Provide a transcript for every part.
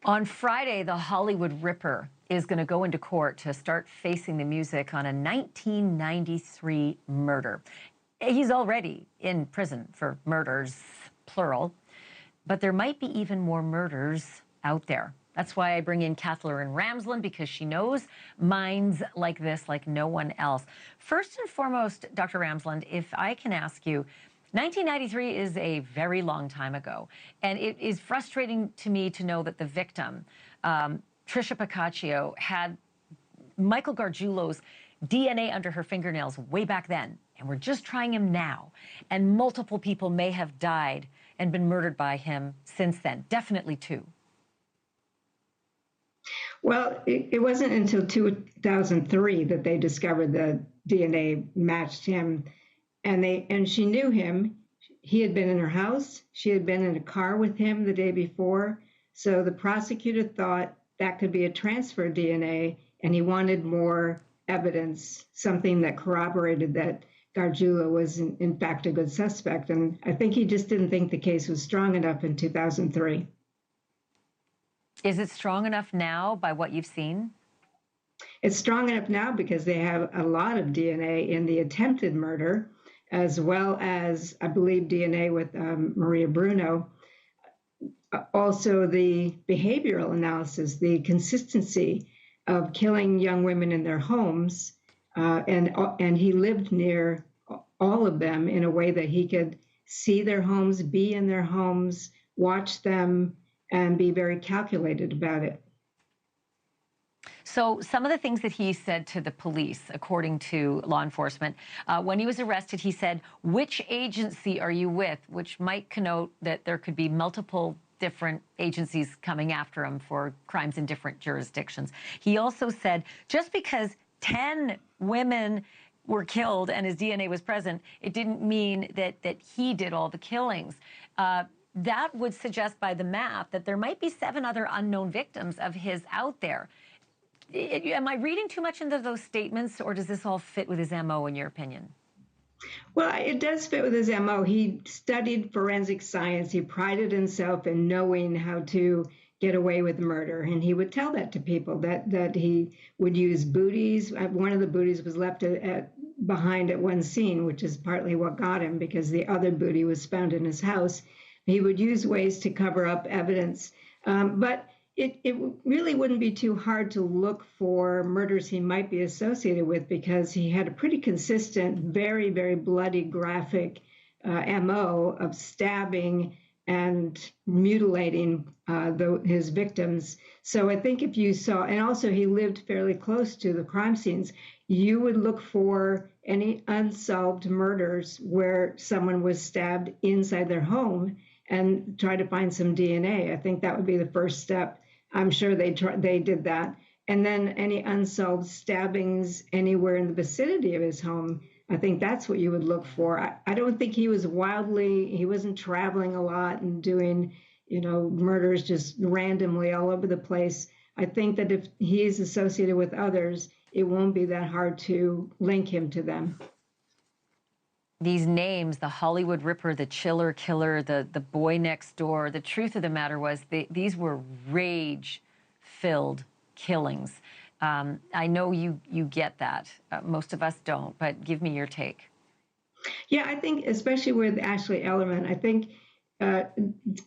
On Friday, the Hollywood Ripper is going to go into court to start facing the music on a 1993 murder. He's already in prison for murders, plural, but there might be even more murders out there. That's why I bring in Katherine Ramsland, because she knows minds like this like no one else. First and foremost, Dr. Ramsland, if I can ask you, 1993 is a very long time ago, and it is frustrating to me to know that the victim, Tricia Pacaccio, had Michael Gargiulo's DNA under her fingernails way back then, and we're just trying him now. And multiple people may have died and been murdered by him since then, definitely two. Well, it wasn't until 2003 that they discovered the DNA matched him. And she knew him. He had been in her house. She had been in a car with him the day before. So the prosecutor thought that could be a transfer DNA, and he wanted more evidence, something that corroborated that Gargiulo was in fact a good suspect. And I think he just didn't think the case was strong enough in 2003. Is it strong enough now by what you've seen? It's strong enough now because they have a lot of DNA in the attempted murder, as well as, I believe, DNA with Maria Bruno. Also, the behavioral analysis, the consistency of killing young women in their homes, and he lived near all of them in a way that he could see their homes, be in their homes, watch them, and be very calculated about it. So some of the things that he said to the police, according to law enforcement, when he was arrested, he said, "Which agency are you with?" which might connote that there could be multiple different agencies coming after him for crimes in different jurisdictions. He also said, just because 10 women were killed and his DNA was present, it didn't mean that he did all the killings. That would suggest by the math that there might be 7 other unknown victims of his out there. Am I reading too much into those statements, or does this all fit with his MO, in your opinion? Well, it does fit with his MO. He studied forensic science. He prided himself in knowing how to get away with murder. And he would tell that to people, that he would use booties. One of the booties was left behind at one scene, which is partly what got him, because the other booty was found in his house. He would use ways to cover up evidence. But it really wouldn't be too hard to look for murders he might be associated with, because he had a pretty consistent, very, very bloody, graphic MO of stabbing and mutilating his victims. So I think if you saw, and also he lived fairly close to the crime scenes, you would look for any unsolved murders where someone was stabbed inside their home and try to find some DNA. I think that would be the first step. I'm sure they did that. And then any unsolved stabbings anywhere in the vicinity of his home, I think that's what you would look for. I don't think he wasn't traveling a lot and doing, murders just randomly all over the place. I think that if he's associated with others, it won't be that hard to link him to them. These names, the Hollywood Ripper, the Chiller Killer, the Boy Next Door, the truth of the matter was these were rage-filled killings. I know you get that. Most of us don't, but give me your take. Yeah, I think especially with Ashleigh Ellerman, I think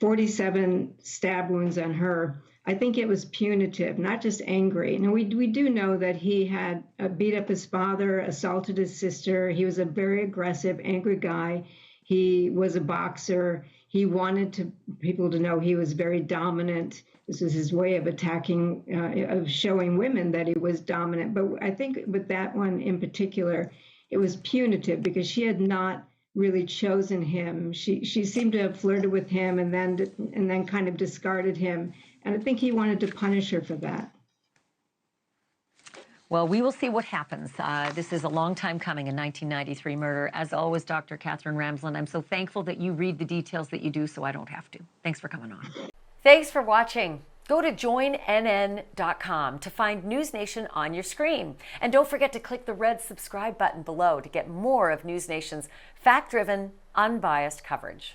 47 stab wounds on her. I think it was punitive, not just angry. Now, we do know that he had beat up his father, assaulted his sister. He was a very aggressive, angry guy. He was a boxer. He wanted people to know he was very dominant. This was his way of attacking, of showing women that he was dominant. But I think with that one in particular, it was punitive because she had not really chosen him. She seemed to have flirted with him and then kind of discarded him. And I think he wanted to punish her for that. Well, we will see what happens. This is a long time coming, a 1993 murder. As always, Dr. Katherine Ramsland, I'm so thankful that you read the details that you do so I don't have to. Thanks for coming on. Thanks for watching. Go to joinnn.com to find NewsNation on your screen. And don't forget to click the red subscribe button below to get more of NewsNation's fact-driven, unbiased coverage.